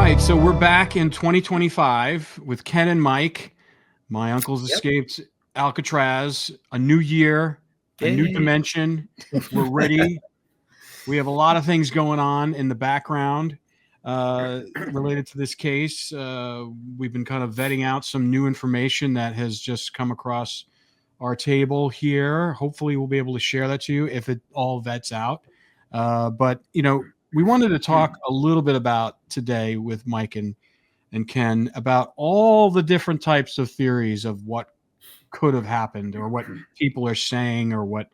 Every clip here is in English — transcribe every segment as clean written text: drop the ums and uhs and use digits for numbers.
right, so we're back in 2025 with Ken and Mike. My uncle's escaped Alcatraz, a new year, a new dimension. We're ready. We have a lot of things going on in the background related to this case. We've been kind of vetting out some new information that has just come across our table here. Hopefully, we'll be able to share that to you if it all vets out. But, you know, we wanted to talk a little bit about today with Mike and Ken about all the different types of theories of what could have happened or what people are saying or what,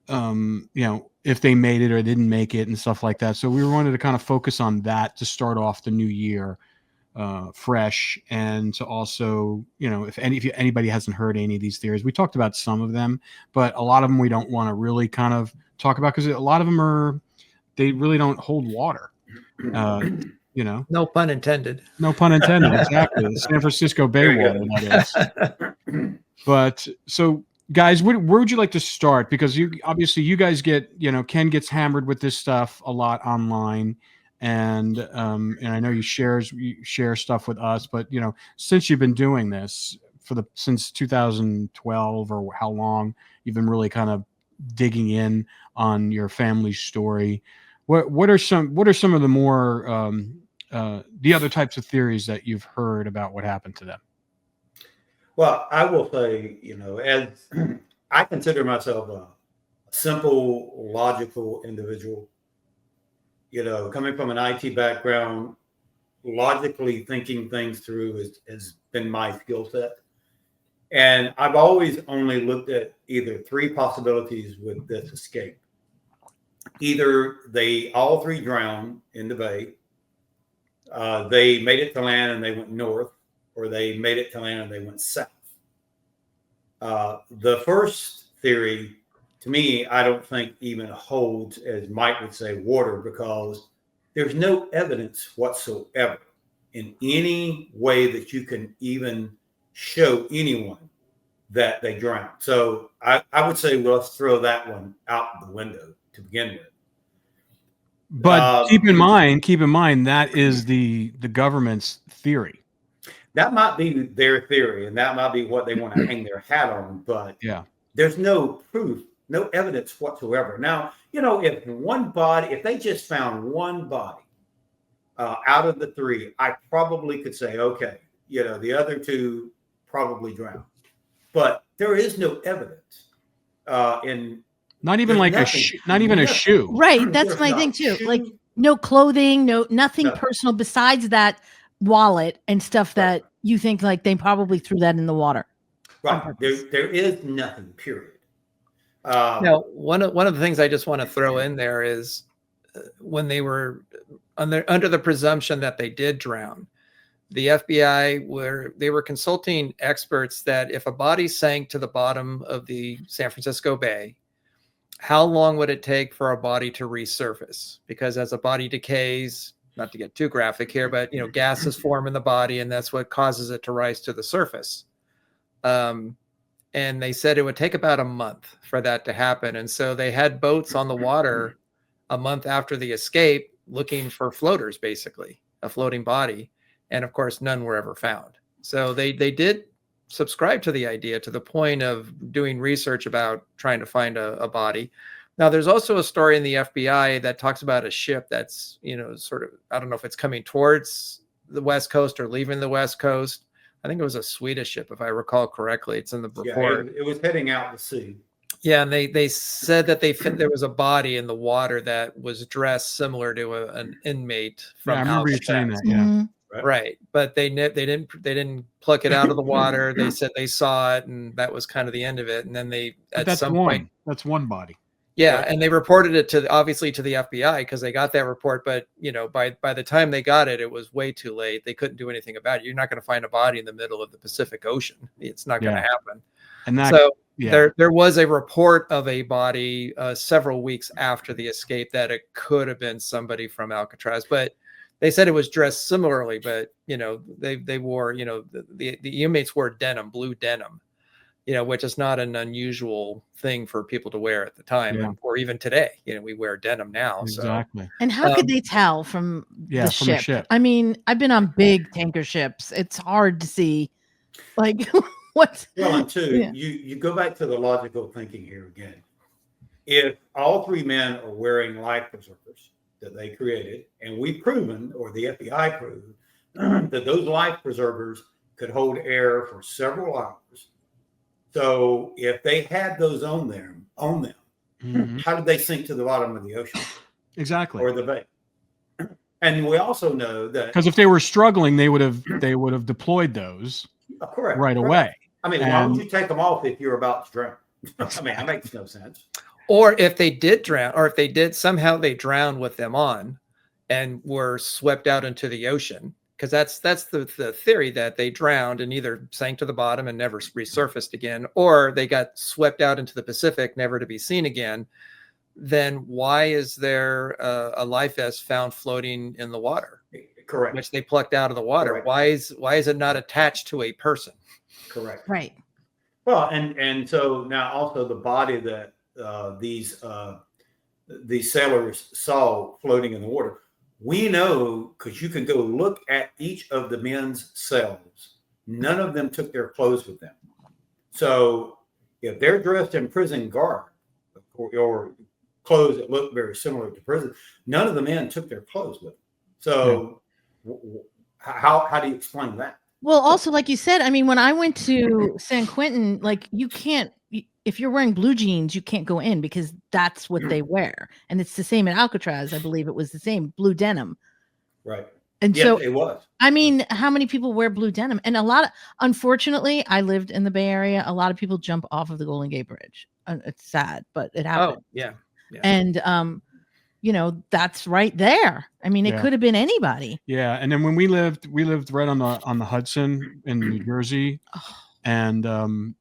you know, if they made it or didn't make it and stuff like that. So we wanted to kind of focus on that to start off the new year fresh, and to also, you know, if anybody hasn't heard any of these theories, we talked about some of them, but a lot of them we don't want to really kind of talk about because a lot of them they really don't hold water. You know, no pun intended. No pun intended. Exactly. The San Francisco Bay water, that is. But so, guys, where would you like to start? Because you guys get, you know, Ken gets hammered with this stuff a lot online, and I know you share stuff with us. But you know, since you've been doing this since 2012 or how long you've been really kind of digging in on your family's story, what are some of the more the other types of theories that you've heard about what happened to them? Well, I will say, you know, as I consider myself a simple, logical individual, you know, coming from an IT background, logically thinking things through has been my skill set. And I've always only looked at either three possibilities with this escape. Either they all three drowned in the bay, they made it to land and they went north, or they made it to land and they went south. The first theory, to me, I don't think even holds, as Mike would say, water, because there's no evidence whatsoever in any way that you can even show anyone that they drowned. So I would say, well, let's throw that one out the window to begin with. But keep in mind that is the government's theory. That might be their theory, and that might be what they want to hang their hat on. But yeah, there's no proof, no evidence whatsoever. Now, you know, if they just found one body out of the three, I probably could say, okay, you know, the other two probably drowned. But there is no evidence not even like a shoe. Right. That's my thing too. Like no clothing, nothing personal besides that wallet and stuff that you think like they probably threw that in the water. Right. There is nothing, period. Now, one of the things I just want to throw in there is when they were under the presumption that they did drown, the FBI were consulting experts that if a body sank to the bottom of the San Francisco Bay, how long would it take for a body to resurface? Because as a body decays, not to get too graphic here, but you know, gases form in the body, and that's what causes it to rise to the surface. And they said it would take about a month for that to happen. And so they had boats on the water a month after the escape looking for floaters, basically, a floating body. And of course, none were ever found. So they did subscribe to the idea to the point of doing research about trying to find a body. Now, there's also a story in the FBI that talks about a ship that's, you know, sort of, I don't know if it's coming towards the West Coast or leaving the West Coast. I think it was a Swedish ship, if I recall correctly. It's in the report. Yeah, it was heading out to sea. Yeah, and they said that there was a body in the water that was dressed similar to an inmate from I remember you saying that. Yeah. Mm-hmm. Right, but they didn't pluck it out of the water. They said they saw it, and that was kind of the end of it. And then That's one body. Yeah, and they reported it obviously to the FBI because they got that report. But you know, by the time they got it, it was way too late. They couldn't do anything about it. You're not going to find a body in the middle of the Pacific Ocean. It's not going to happen. And there was a report of a body several weeks after the escape that it could have been somebody from Alcatraz, but they said it was dressed similarly. But you know, they wore, you know, the inmates wore denim, blue denim. which is not an unusual thing for people to wear at the time, or even today. We wear denim now. Exactly. So, and how could they tell from the from a ship? ship? I mean, I've been on big tanker ships. It's hard to see, like, what's. Well, and two, you go back to the logical thinking here again. If all three men are wearing life preservers that they created, and we've proven, or the FBI proved, that those life preservers could hold air for several hours. So if they had those on them, how did they sink to the bottom of the ocean? Exactly. Or the bay? And we also know that, because if they were struggling, they would have deployed those right away. I mean, why would you take them off if you're about to drown? I mean, that makes no sense. Or if they did drown, or if they did somehow they drowned with them on and were swept out into the ocean, because that's the theory, that they drowned and either sank to the bottom and never resurfaced again, or they got swept out into the Pacific, never to be seen again. Then why is there a life vest found floating in the water? Correct. Which they plucked out of the water. Correct. Why is it not attached to a person? Correct. Right. Well, and so now also the body that these sailors saw floating in the water, we know, because you can go look at each of the men's cells, none of them took their clothes with them. So if they're dressed in prison garb or clothes that look very similar to prison, none of the men took their clothes with them. So how do you explain that? Well, also, like you said, I mean, when I went to San Quentin, like, you can't, if you're wearing blue jeans, you can't go in because that's what they wear. And it's the same at Alcatraz. I believe it was the same, blue denim. Right. And yes, so it was. I mean, how many people wear blue denim? And unfortunately, I lived in the Bay Area. A lot of people jump off of the Golden Gate Bridge. It's sad, but it happens. Oh, yeah. And, that's right there. I mean, it could have been anybody. Yeah. And then when we lived right on the Hudson in New Jersey, and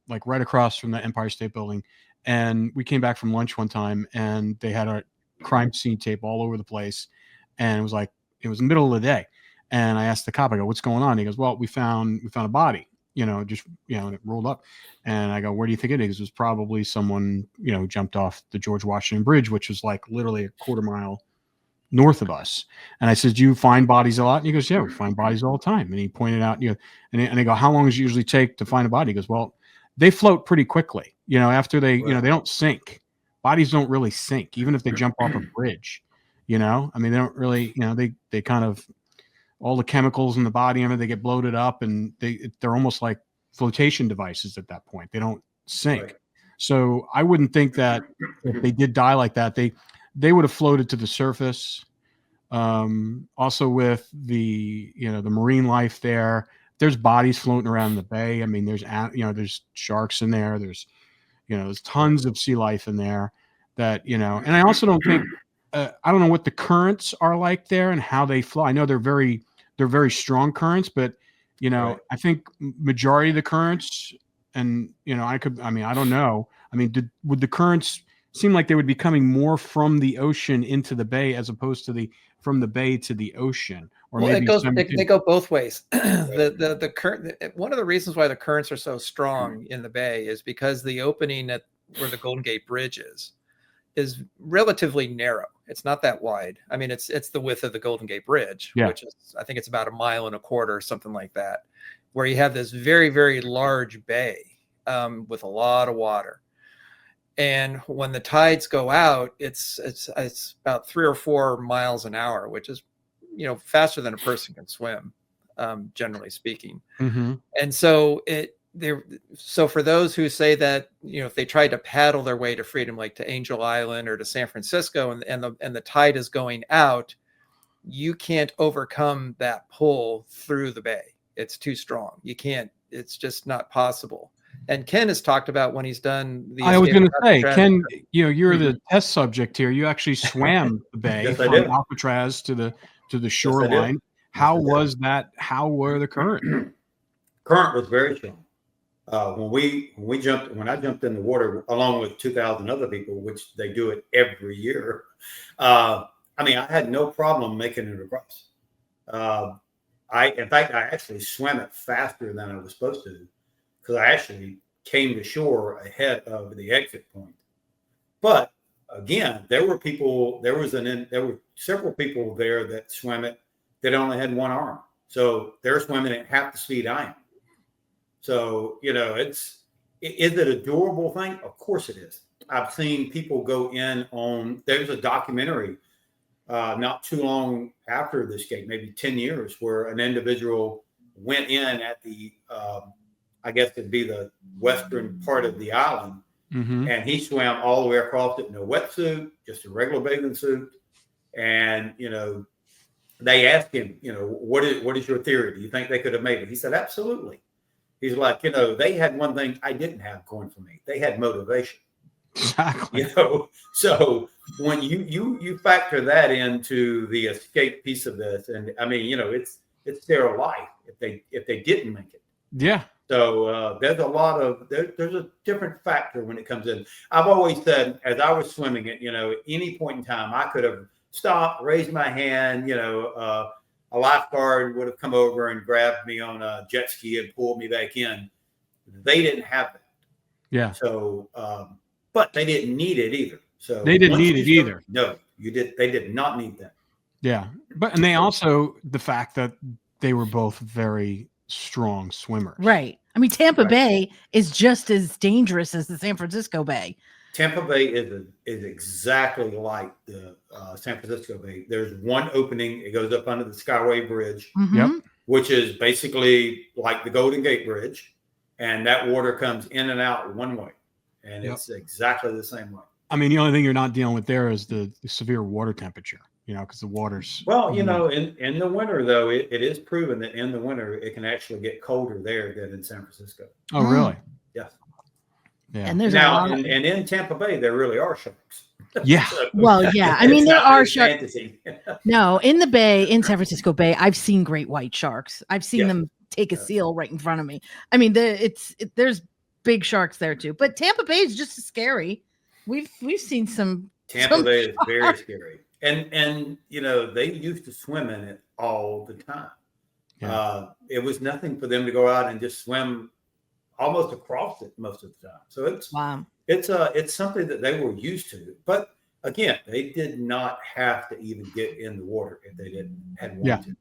like right across from the Empire State Building. And we came back from lunch one time, and they had a crime scene tape all over the place. And it was the middle of the day. And I asked the cop, I go, "What's going on?" He goes, "Well, we found a body, and it rolled up." And I go, "Where do you think it is?" It was probably someone, jumped off the George Washington Bridge, which was like literally a quarter mile north of us. And I said, "Do you find bodies a lot?" And he goes, "Yeah, we find bodies all the time." And he pointed out, and they go, "How long does it usually take to find a body?" He goes, "Well, they float pretty quickly. After they, they don't sink. Bodies don't really sink, even if they jump off a bridge. I mean, they don't really, they kind of, all the chemicals in the body, they get bloated up, and they're almost like flotation devices at that point. They don't sink. Right. So I wouldn't think that if they did die like that, they would have floated to the surface. Also with the marine life there, there's bodies floating around in the bay. I mean, there's sharks in there. There's tons of sea life in there that, and I also don't think, I don't know what the currents are like there and how they flow. I know they're very strong currents, but right. I think majority of the currents, and I don't know. I mean, would the currents seem like they would be coming more from the ocean into the bay as opposed to from the bay to the ocean? Or well, maybe they go both ways. The current, one of the reasons why the currents are so strong in the bay is because the opening where the Golden Gate Bridge is relatively narrow. It's not that wide. I mean, it's the width of the Golden Gate Bridge, which is, I think it's about 1.25 miles or something like that, where you have this very, very large bay with a lot of water. And when the tides go out, it's about 3 or 4 miles an hour, which is, faster than a person can swim, generally speaking. Mm-hmm. And so so for those who say that, if they tried to paddle their way to freedom, like to Angel Island or to San Francisco, and the tide is going out, you can't overcome that pull through the bay. It's too strong. You can't. It's just not possible. And Ken has talked about when he's done the. I was going to say, Ken, you're the test subject here. You actually swam the bay yes, from Alcatraz to the shoreline. How was that? How were the current? Current was very strong. When I jumped in the water along with 2,000 other people, which they do it every year. I had no problem making it across. In fact, I actually swam it faster than I was supposed to, because I actually came to shore ahead of the exit point. But again, there were several people there that swam it that only had one arm. So they're swimming at half the speed I am. So, is it a durable thing? Of course it is. I've seen people go in there's a documentary not too long after the escape, maybe 10 years, where an individual went in at the, I guess it'd be the western part of the island, and he swam all the way across it in a wetsuit, just a regular bathing suit. And, they asked him, what is your theory? Do you think they could have made it? He said, absolutely. He's like, they had one thing I didn't have going for me. They had motivation. Exactly. So when you factor that into the escape piece of this, and I mean, it's their life if they didn't make it. Yeah. So there's a different factor when it comes in. I've always said, as I was swimming it, at any point in time, I could have stopped, raised my hand, a lifeguard would have come over and grabbed me on a jet ski and pulled me back in. They didn't have that. Yeah. So, but they didn't need it either. So they didn't need it either. No, they did not need that. Yeah. And they also, the fact that they were both very strong swimmers. Right. I mean, Tampa Bay is just as dangerous as the San Francisco Bay. Tampa Bay is exactly like the San Francisco Bay. There's one opening. It goes up under the Skyway Bridge, which is basically like the Golden Gate Bridge. And that water comes in and out one way. And it's exactly the same way. I mean, the only thing you're not dealing with there is the severe water temperature, because the water's... Well, in the winter, though, it is proven that in the winter, it can actually get colder there than in San Francisco. Oh, really? Yes. Yeah. And there's and in Tampa Bay, there really are sharks. Yeah. Well, yeah. I mean, there are sharks. No, in the Bay, in San Francisco Bay, I've seen great white sharks. I've seen them take a seal right in front of me. I mean, there's big sharks there too. But Tampa Bay is just as scary. We've seen some. Tampa Bay is very scary, and they used to swim in it all the time. Yeah. It was nothing for them to go out and just swim almost across it most of the time. So it's something that they were used to. But again, they did not have to even get in the water if they didn't had wanted to.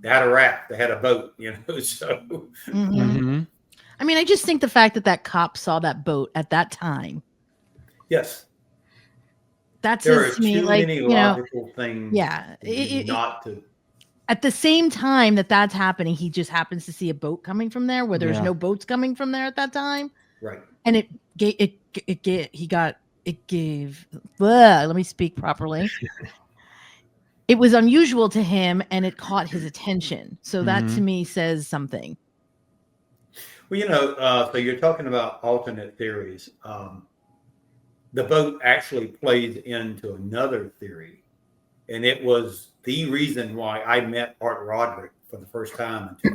They had a raft, they had a boat, so. I mean, I just think the fact that cop saw that boat at that time. Yes. That says to me, like, logical things. Yeah. Not to. At the same time that's happening, he just happens to see a boat coming from there where there's no boats coming from there at that time. Right. And let me speak properly. It was unusual to him and it caught his attention. So that to me says something. Well, so you're talking about alternate theories. The boat actually plays into another theory, and it was the reason why I met Art Roderick for the first time in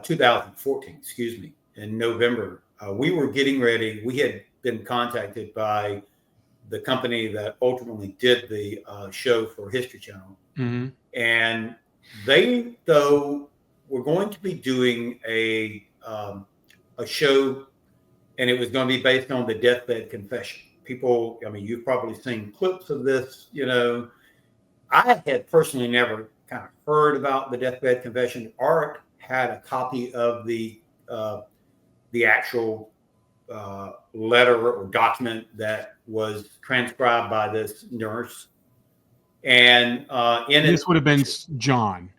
2014, excuse me, in November. We were getting ready. We had been contacted by the company that ultimately did the show for History Channel. And they, though, were going to be doing a show, and it was going to be based on the deathbed confession. People, I mean, you've probably seen clips of this, I had personally never kind of heard about the deathbed confession. Art had a copy of the actual letter or document that was transcribed by this nurse. And this would have been John.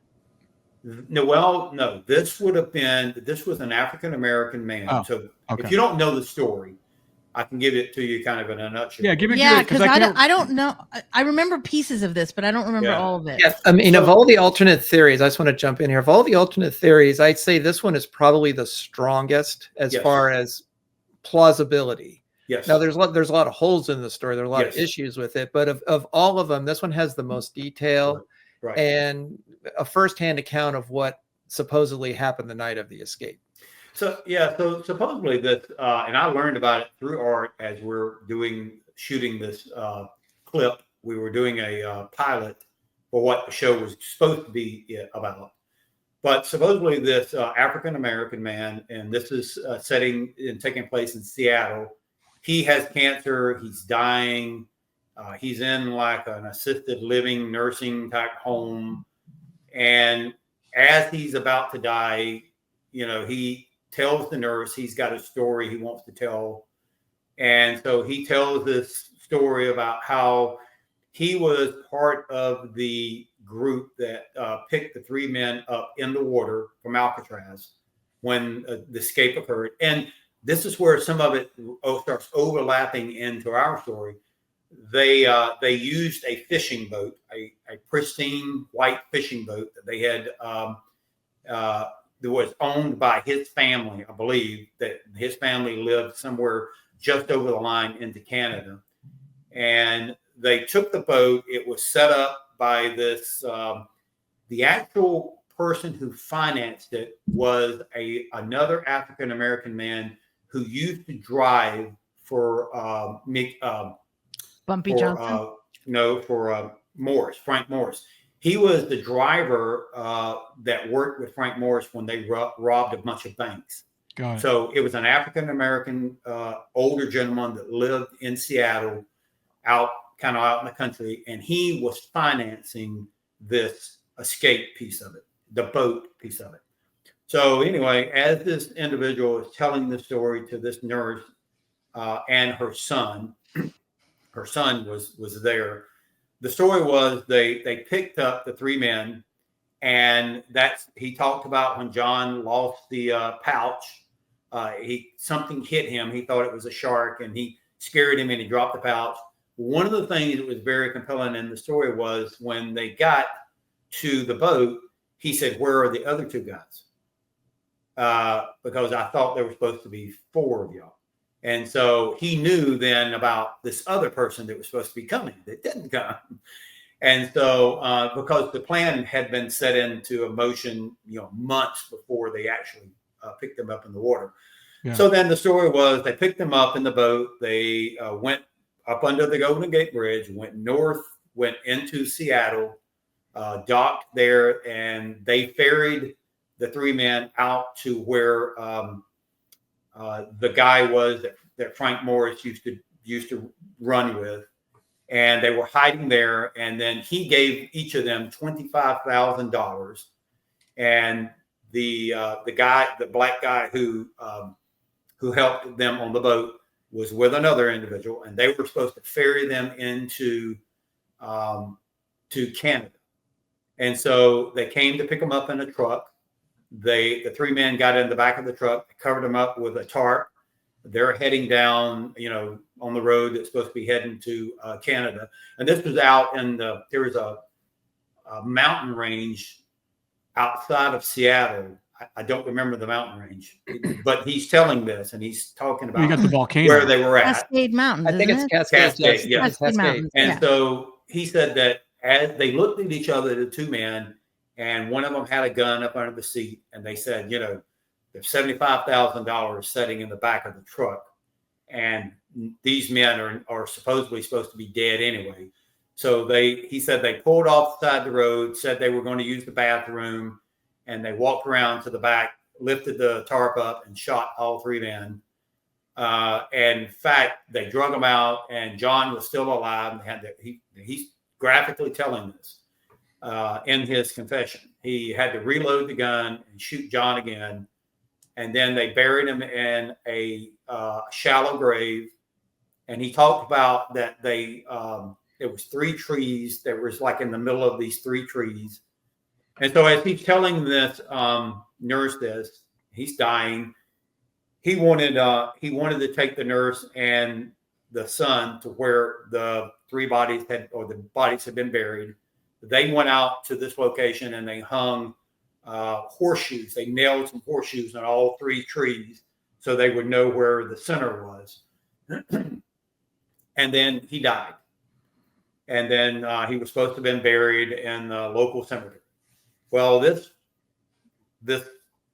No, this was an African-American man. Oh, so okay. If you don't know the story, I can give it to you kind of in a nutshell. Yeah, give it. Yeah, because I don't know. I remember pieces of this, but I don't remember all of it. Yeah, I mean, of all the alternate theories, I just want to jump in here. Of all the alternate theories, I'd say this one is probably the strongest as far as plausibility. Yes. Now, there's a lot of holes in the story. There are a lot of issues with it, but of all of them, this one has the most detail and a firsthand account of what supposedly happened the night of the escape. So supposedly that, and I learned about it through Art as we're shooting this clip. We were doing a pilot for what the show was supposed to be about. But supposedly this African-American man, and this is taking place in Seattle, he has cancer. He's dying. He's in like an assisted living nursing type home. And as he's about to die, he tells the nurse he's got a story he wants to tell. And so he tells this story about how he was part of the group that picked the 3 men up in the water from Alcatraz when the escape occurred. And this is where some of it starts overlapping into our story. They used a fishing boat, a pristine white fishing boat that they had that was owned by his family. I believe that his family lived somewhere just over the line into Canada. And they took the boat. It was set up by this, the actual person who financed it was another African-American man who used to drive for Bumpy Johnson? For Frank Morris. He was the driver that worked with Frank Morris when they robbed a bunch of banks. So it was an African-American older gentleman that lived in Seattle, kind of out in the country, and he was financing this escape piece of it, the boat piece of it. So anyway, as this individual is telling the story to this nurse and her son was there. The story was they picked up the 3 men, and he talked about when John lost the pouch. Something hit him. He thought it was a shark, and he scared him, and he dropped the pouch. One of the things that was very compelling in the story was when they got to the boat, he said, "Where are the other 2 guys?" Because I thought there were supposed to be 4 of y'all. And so he knew then about this other person that was supposed to be coming that didn't come. And so because the plan had been set into motion, months before they actually picked them up in the water. Yeah. So then the story was they picked them up in the boat. They went up under the Golden Gate Bridge, went north, went into Seattle, docked there, and they ferried the 3 men out to where the guy was that Frank Morris used to run with, and they were hiding there. And then he gave each of them $25,000, and the black guy who helped them on the boat was with another individual, and they were supposed to ferry them into to Canada. And so they came to pick them up in a truck. The 3 men got in the back of the truck, covered them up with a tarp. They're heading down, on the road that's supposed to be heading to Canada. And this was out there was a mountain range outside of Seattle. I don't remember the mountain range, but he's telling this, and he's talking about you got the volcano where they were at. Cascade Mountains. I think it's Cascade. Yes. Cascade Mountains. And so he said that as they looked at each other, the 2 men, and one of them had a gun up under the seat, and they said, there's $75,000 sitting in the back of the truck, and these men are supposedly supposed to be dead anyway. So he said they pulled off the side of the road, said they were going to use the bathroom, and they walked around to the back, lifted the tarp up, and shot all 3 men. And in fact, they drug them out, and John was still alive. And he's graphically telling this in his confession. He had to reload the gun and shoot John again. And then they buried him in a shallow grave. And he talked about that there was 3 trees that was like in the middle of these 3 trees. And so as he's telling this nurse this, he's dying. He wanted to take the nurse and the son to where the bodies had been buried. They went out to this location and they hung horseshoes. They nailed some horseshoes on all 3 trees so they would know where the center was. And then he died. And then he was supposed to have been buried in the local cemetery. Well, this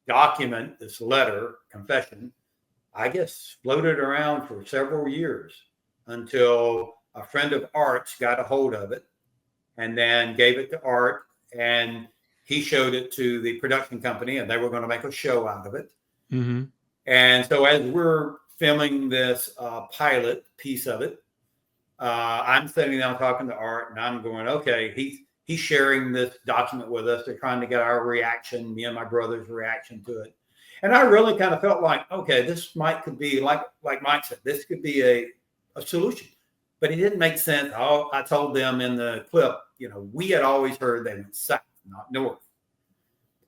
document, this letter, confession, I guess floated around for several years until a friend of Art's got a hold of it and then gave it to Art. And he showed it to the production company, and they were going to make a show out of it. Mm-hmm. And so as we're filming this pilot piece of it, I'm sitting down talking to Art, and I'm going, okay, he's sharing this document with us. They're trying to get our reaction, me and my brother's reaction to it. And I really kind of felt like, okay, this could be like Mike said, this could be a solution. But it didn't make sense. I told them in the clip, we had always heard they went south, not north.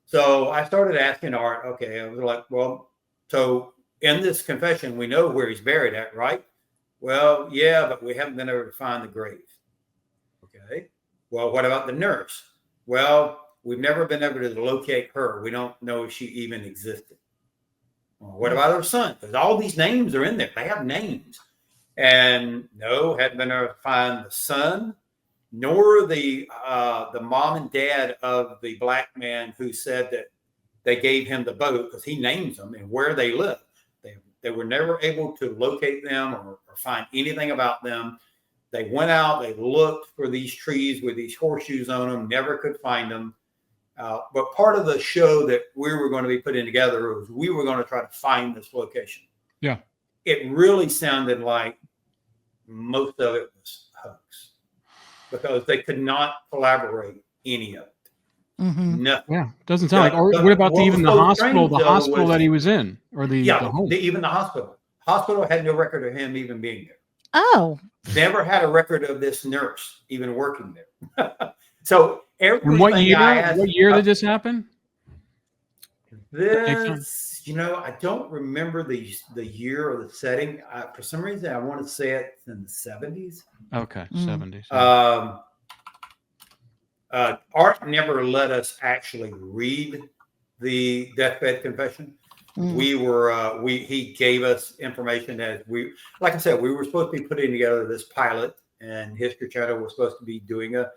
So I started asking Art, okay, I was like, well, so in this confession, we know where he's buried at, right? Well, yeah, but we haven't been able to find the grave. Okay. Well, what about the nurse? Well, we've never been able to locate her. We don't know if she even existed. Well, what about her son? Because all these names are in there. They have names. And no, hadn't been able to find the son, nor the mom and dad of the black man who said that they gave him the boat, because he names them and where they live. They were never able to locate them or find anything about them. They went out, they looked for these trees with these horseshoes on them, never could find them. But part of the show that we were going to be putting together was we were going to try to find this location. Yeah. It really sounded like most of it was hoax, because they could not collaborate any of it. Mm-hmm. Nothing. Yeah, doesn't sound like. Or what about even the hospital? The hospital that he was in, or the home? Even the hospital. Hospital had no record of him even being there. Oh. Never had a record of this nurse even working there. So everything. What year did this happen? This, I don't remember the year or the setting. For some reason, I want to say it's in the 70s. Okay, 70s. Art never let us actually read the deathbed confession. He gave us information as like I said, we were supposed to be putting together this pilot, and History Channel was supposed to be doing a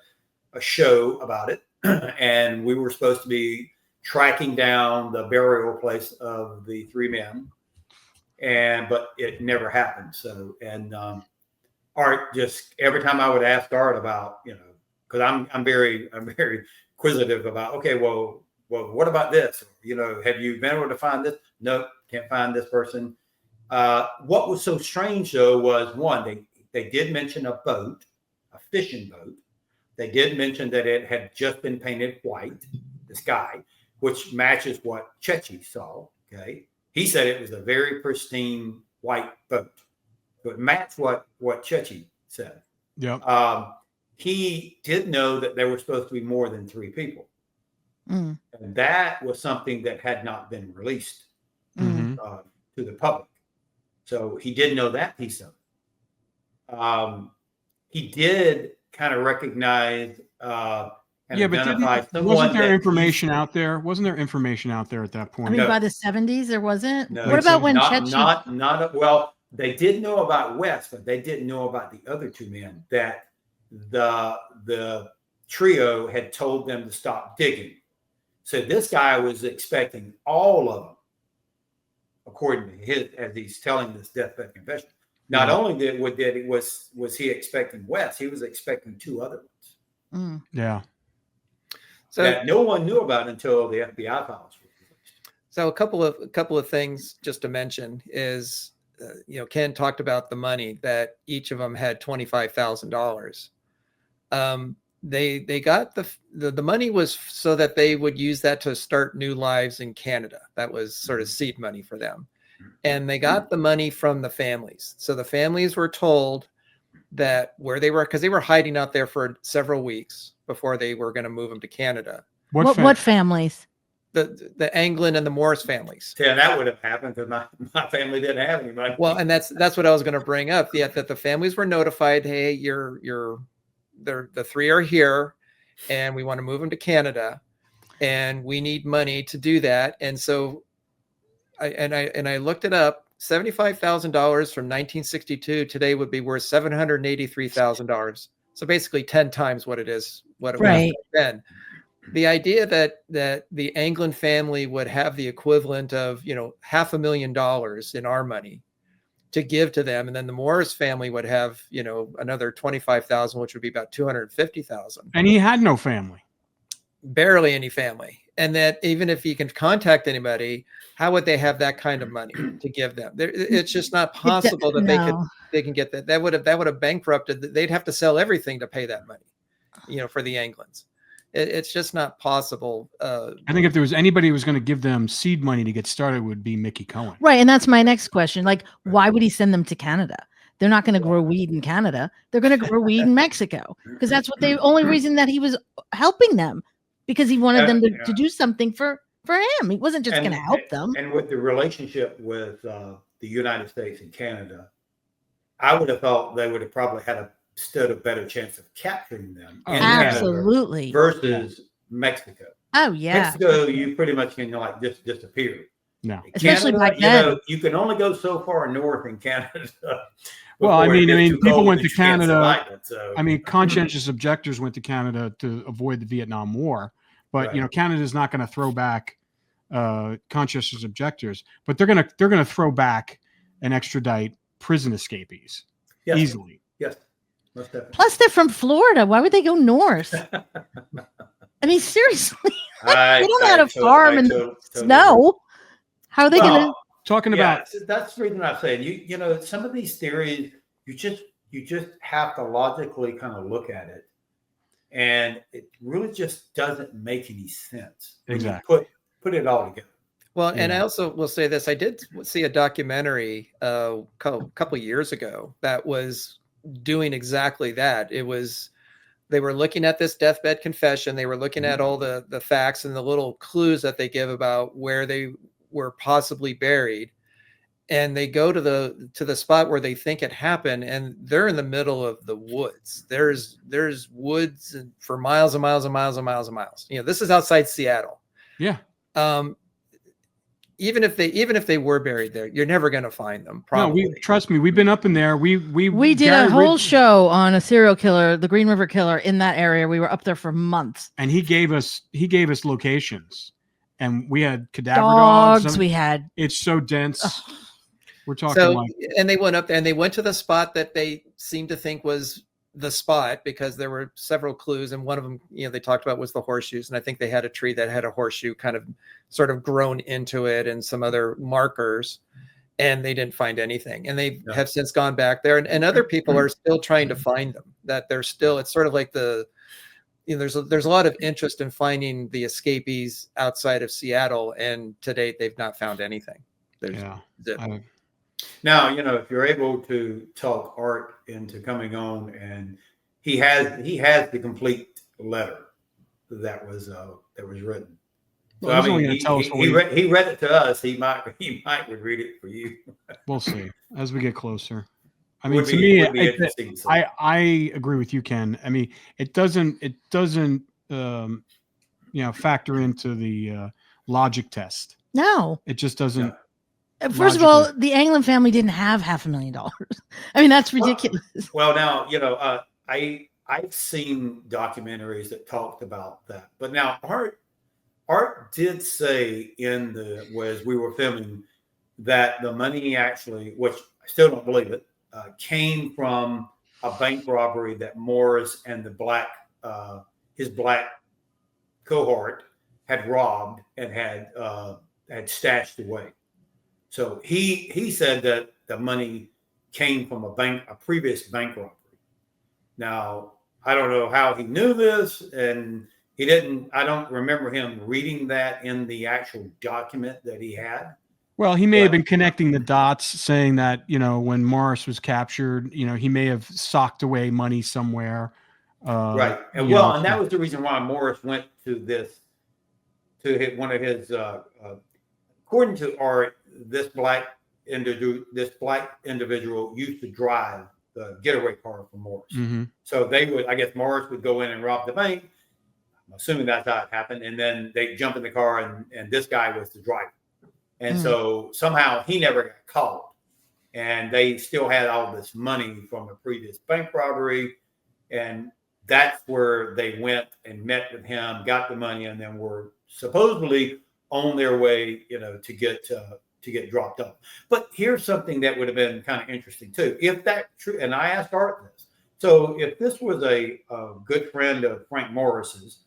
show about it. And we were supposed to be tracking down the burial place of the three men. But it never happened. So, Art just, every time I would ask Art about, because I'm very inquisitive about, okay, well, what about this? Have you been able to find this? No, can't find this person. What was so strange though was, one, they did mention a boat, a fishing boat. They did mention that it had just been painted white, the sky, which matches what Chechi saw. Okay, he said it was a very pristine white boat, but matched what Chechi said. Yeah. He did know that there were supposed to be more than 3 people. And that was something that had not been released to the public. So he did know that piece of it. He did kind of recognize and identify someone. Wasn't there information out there? Wasn't there information out there at that point? I mean, by the 70s, there wasn't. No, what about when Chechi? Well, they did know about West, but they didn't know about the other 2 men that the trio had told them to stop digging. So this guy was expecting all of them, according to as he's telling this deathbed confession. Not only was he expecting West, he was expecting 2 other ones. Yeah. So that no one knew about until the FBI files were released. So a couple of things just to mention is, Ken talked about the money that each of them had $25,000. They got the money was so that they would use that to start new lives in Canada. That was sort of seed money for them. And they got the money from the families. So the families were told that where they were, because they were hiding out there for several weeks before they were going to move them to Canada. What families? The Anglin and the Morris families. Yeah, that would have happened because my family didn't have any money. Well, and that's what I was going to bring up. Yeah, that the families were notified, hey, the 3 are here, and we want to move them to Canada, and we need money to do that. And so, I looked it up. $75,000 from 1962 today would be worth $783,000. So basically 10 times what it was then. The idea that the Anglin family would have the equivalent of, $500,000 in our money to give to them, and then the Morris family would have, another $25,000, which would be about $250,000. And he had no family. barely any family. And that even if you can contact anybody, how would they have that kind of money to give them? It's just not possible that No. they can get that. That would have bankrupted. They'd have to sell everything to pay that money, for the Anglins. It's just not possible. I think if there was anybody who was going to give them seed money to get started, it would be Mickey Cohen. Right. And that's my next question. Like, why would he send them to Canada? They're not going to grow weed in Canada. They're going to grow weed in Mexico, because that's what the only reason that he was helping them, because he wanted them to do something for him. He wasn't just going to help them. And with the relationship with the United States and Canada, I would have thought they would have probably stood a better chance of capturing them in Absolutely. Canada versus Mexico. Oh yeah, Mexico, you pretty much can just disappear. No, especially Canada, back then. you can only go so far north in Canada. Well, I mean, people went to Canada. So. I mean, conscientious objectors went to Canada to avoid the Vietnam War, but Canada's not going to throw back conscientious objectors, but they're going to throw back and extradite prison escapees easily. Yes. Most definitely. Plus, they're from Florida. Why would they go north? I mean, seriously, they don't know how to farm in the snow. How are they going to? Talking about that's the reason I'm saying you some of these theories you just have to logically kind of look at it, and it really just doesn't make any sense. Exactly. Put it all together. Well, and I also will say this: I did see a documentary a couple years ago that was doing exactly that. They were looking at this deathbed confession. They were looking at all the facts and the little clues that they give about where they were possibly buried, and they go to the spot where they think it happened, and they're in the middle of the woods. There's woods for miles and miles and miles and miles and miles. This is outside Seattle. Yeah. Even if they were buried there, you're never going to find them. Probably. No, trust me. We've been up in there. We did a whole show on a serial killer, the Green River Killer, in that area. We were up there for months, and he gave us locations, and we had cadaver dogs. It's so dense. Ugh. We're talking and they went up there and they went to the spot that they seemed to think was the spot, because there were several clues, and one of them, they talked about was the horseshoes, and I think they had a tree that had a horseshoe kind of sort of grown into it, and some other markers, and they didn't find anything. And they have since gone back there, and other people are still trying to find them. That they're still, it's sort of like there's a lot of interest in finding the escapees outside of Seattle, and to date they've not found anything. Now, if you're able to talk Art into coming on, and he has the complete letter that was written. So I mean, he read it to us. He might read it for you. We'll see as we get closer. I mean, to me, I agree with you, Ken. I mean, it doesn't factor into the logic test. No, it just doesn't. Yeah. First of all, the Anglin family didn't have $500,000. I mean, that's ridiculous. Well, now, I've seen documentaries that talked about that. But now Art did say as we were filming, that the money actually, which I still don't believe it, came from a bank robbery that Morris and his black cohort had robbed and had stashed away. So he said that the money came from a previous bank robbery. Now, I don't know how he knew this, and I don't remember him reading that in the actual document that he had. Well, he may have been connecting the dots, saying that, when Morris was captured, he may have socked away money somewhere. Right. And that was the reason why Morris went to one of his, according to Art, this black individual used to drive the getaway car for Morris. Mm-hmm. So Morris would go in and rob the bank. I'm assuming that's how it happened. And then they jump in the car, and this guy was the driver. And so somehow he never got caught. And they still had all this money from a previous bank robbery. And that's where they went and met with him, got the money, and then were supposedly on their way, to get dropped off. But here's something that would have been kind of interesting too. If that true, and I asked Art this. So if this was a good friend of Frank Morris's,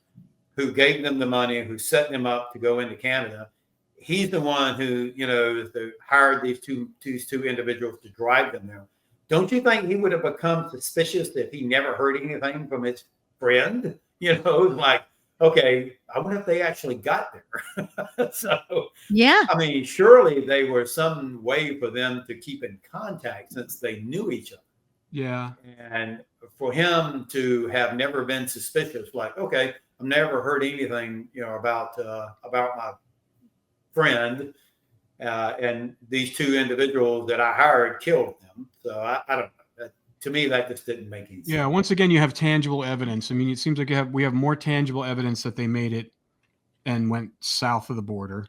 who gave them the money and who set them up to go into Canada. He's the one who, hired these two individuals to drive them there. Don't you think he would have become suspicious if he never heard anything from his friend? Like, okay, I wonder if they actually got there. So, yeah, I mean, surely they were some way for them to keep in contact since they knew each other. Yeah. And for him to have never been suspicious, like, okay, I've never heard anything, about my friend, and these two individuals that I hired killed them. So I don't know. To me, that just didn't make any sense. Yeah. Once again, you have tangible evidence. I mean, it seems like we have more tangible evidence that they made it and went south of the border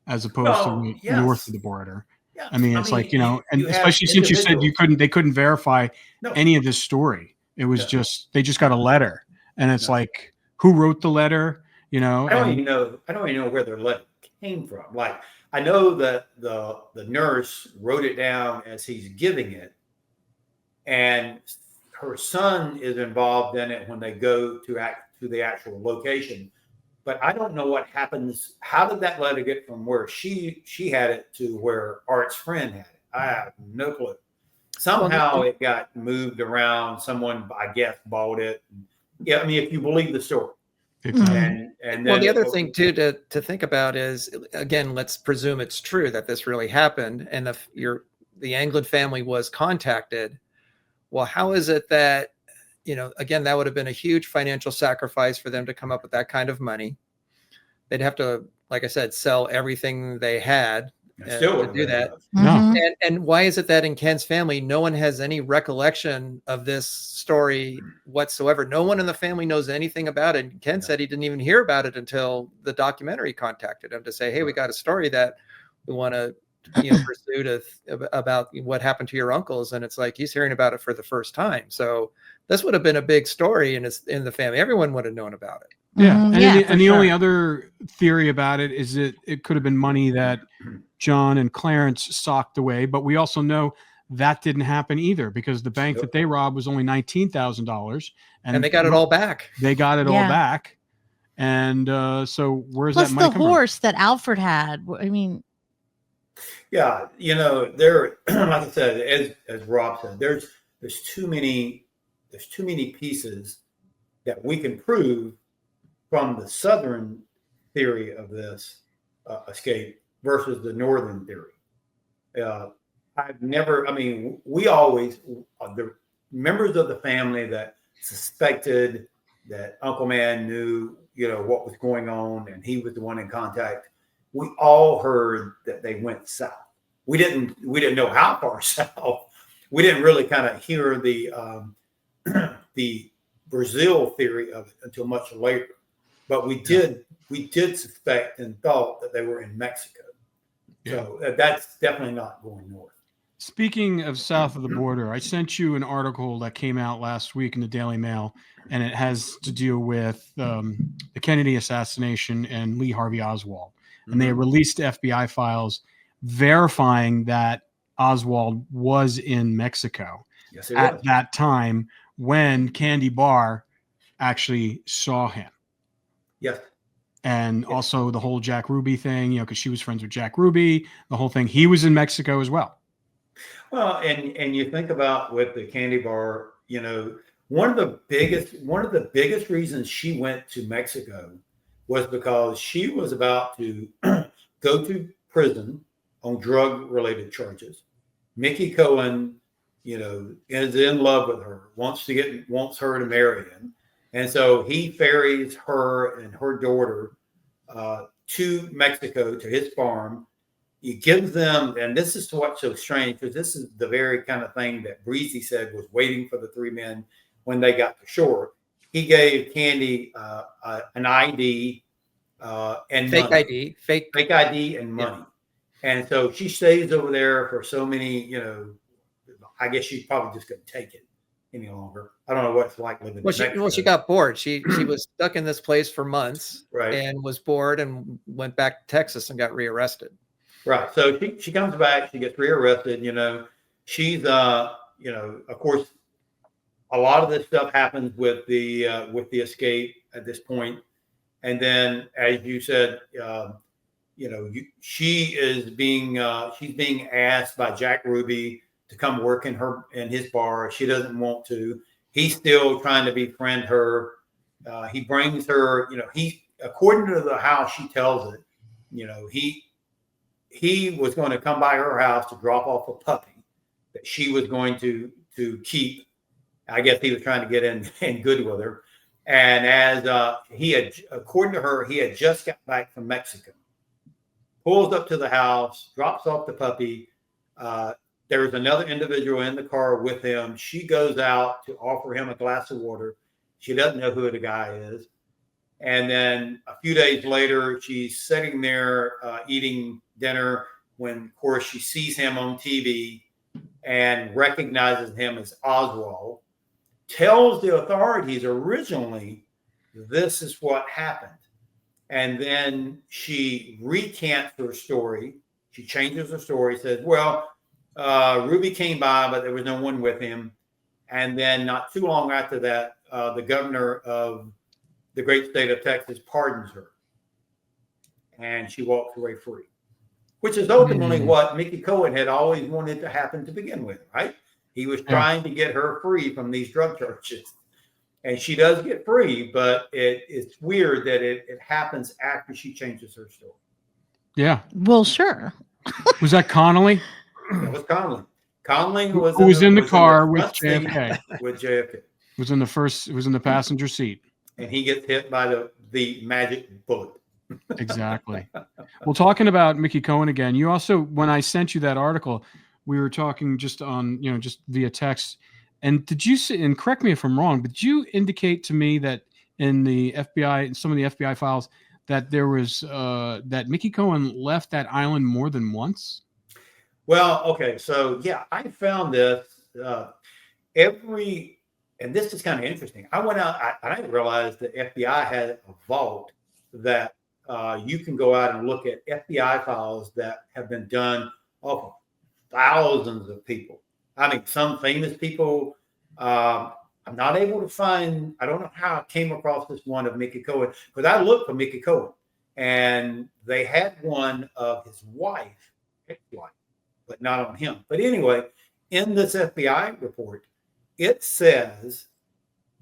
as opposed to north of the border. Yeah. I mean, it's like, and you especially since you said they couldn't verify any of this story. It was they just got a letter, and it's like, who wrote the letter? I don't even know where their letter came from. Like, I know that the nurse wrote it down as he's giving it, and her son is involved in it when they go to the actual location. But I don't know what happens. How did that letter get from where she had it to where Art's friend had it? I have no clue. Somehow it got moved around. Someone, I guess, bought it. Yeah, I mean, if you believe the story. Exactly. And well, the other thing too to think about is, again, let's presume it's true that this really happened, and the Anglin family was contacted. Well, how is it that, again, that would have been a huge financial sacrifice for them to come up with that kind of money. They'd have to, like I said, sell everything they had to do that. No. And why is it that in Ken's family, no one has any recollection of this story whatsoever? No one in the family knows anything about it. And Ken said he didn't even hear about it until the documentary contacted him to say, hey, we got a story that we want to pursue about what happened to your uncles. And it's like, he's hearing about it for the first time. So this would have been a big story in the family. Everyone would have known about it. Yeah. And the only other theory about it is that it could have been money that John and Clarence socked away, but we also know that didn't happen either, because the bank that they robbed was only $19,000, and they got it all back. They got it all back. And so where's Plus that money the come horse that Alfred had? I mean, yeah, there, like I said, as Rob said, there's too many pieces that we can prove from the Southern theory of this escape versus the Northern theory. We always, the members of the family that suspected that Uncle Man knew, what was going on, and he was the one in contact, we all heard that they went south. We didn't know how far south. We didn't really kind of hear the Brazil theory of it until much later. But we did suspect and thought that they were in Mexico. Yeah. So that's definitely not going north. Speaking of south of the border, I sent you an article that came out last week in the Daily Mail, and it has to do with the Kennedy assassination and Lee Harvey Oswald. And they released FBI files verifying that Oswald was in Mexico at that time when Candy Barr actually saw him. Yes. And also the whole Jack Ruby thing, because she was friends with Jack Ruby, the whole thing. He was in Mexico as well. Well, and you think about with the Candy Barr, one of the biggest reasons she went to Mexico was because she was about to go to prison on drug-related charges. Mickey Cohen, is in love with her, wants her to marry him. And so he ferries her and her daughter to Mexico, to his farm. He gives them, and this is what's so strange, because this is the very kind of thing that Breezy said was waiting for the three men when they got to shore. He gave Candy an ID and fake money. fake ID and money. Yeah. And so she stays over there for so many, I guess she probably just couldn't take it any longer. I don't know what it's like living in Mexico. She got bored. She was stuck in this place for months, right, and was bored and went back to Texas and got rearrested. Right. So she comes back, she gets rearrested, she's of course a lot of this stuff happens with the escape at this point. And then, as you said, she's being asked by Jack Ruby to come work in his bar. She doesn't want to. He's still trying to befriend her. He brings her. According to how she tells it, he was going to come by her house to drop off a puppy that she was going to keep. I guess he was trying to get in good with her. And as according to her, he had just got back from Mexico. Pulls up to the house, drops off the puppy. There's another individual in the car with him. She goes out to offer him a glass of water. She doesn't know who the guy is. And then a few days later, she's sitting there eating dinner when, of course, she sees him on TV and recognizes him as Oswald. Tells the authorities originally, this is what happened. And then she recants her story. She changes her story, says, well, Ruby came by, but there was no one with him. And then not too long after that, the governor of the great state of Texas pardons her. And she walks away free, which is ultimately what Mickey Cohen had always wanted to happen to begin with, right? He was trying to get her free from these drug charges. And she does get free, but it's weird that it happens after she changes her story. Yeah. Well, sure. Was that Connolly? That was Conlon. Conlon was Who was in the car with front seat JFK. With JFK. Was in the passenger seat. And he gets hit by the magic bullet. Exactly. Well, talking about Mickey Cohen again, you also, when I sent you that article, we were talking just on, just via text. And did you say, and correct me if I'm wrong, but did you indicate to me that in the FBI, in some of the FBI files, that there was that Mickey Cohen left that island more than once? Well, okay, so yeah, I found this and this is kind of interesting. I went out, I didn't realize the FBI had a vault that you can go out and look at FBI files that have been done off of thousands of people. I mean, some famous people. I'm not able to find, I don't know how I came across this one of Mickey Cohen, because I looked for Mickey Cohen and they had one of his wife, ex-wife, but not on him. But anyway, in this FBI report, it says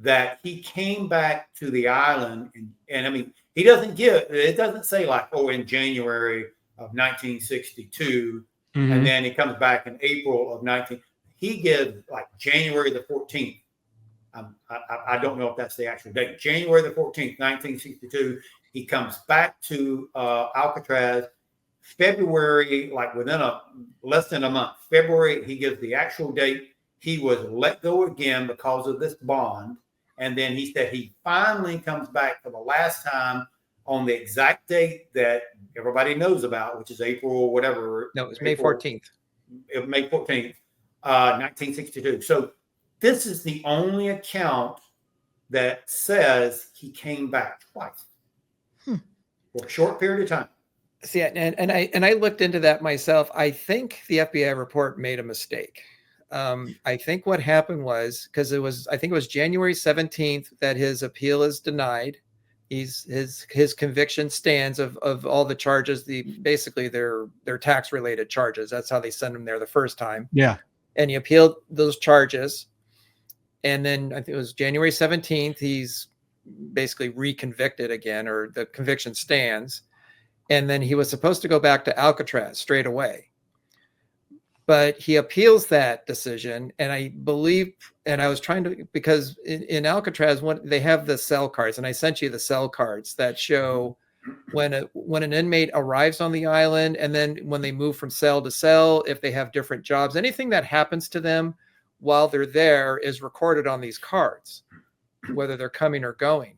that he came back to the island and I mean, it doesn't say like, in January of 1962, and then he comes back in April of 19. He gives like January the 14th. I don't know if that's the actual date. January the 14th, 1962. He comes back to Alcatraz. February, like within less than a month. February, he gives the actual date. He was let go again because of this bond. And then he said he finally comes back for the last time on the exact date that everybody knows about, which is April, whatever. No, it was May 14th. May 14th, 1962. So this is the only account that says he came back twice for a short period of time. See, and I looked into that myself. I think the FBI report made a mistake. I think what happened was, because I think it was January 17th that his appeal is denied. His conviction stands of all the charges, basically their tax related charges. That's how they sent him there the first time. Yeah. And he appealed those charges. And then I think it was January 17th, he's basically reconvicted again, or the conviction stands. And then he was supposed to go back to Alcatraz straight away. But he appeals that decision. And I believe, and I was trying to, because in Alcatraz, they have the cell cards, and I sent you the cell cards that show when an inmate arrives on the island, and then when they move from cell to cell, if they have different jobs, anything that happens to them while they're there is recorded on these cards, whether they're coming or going.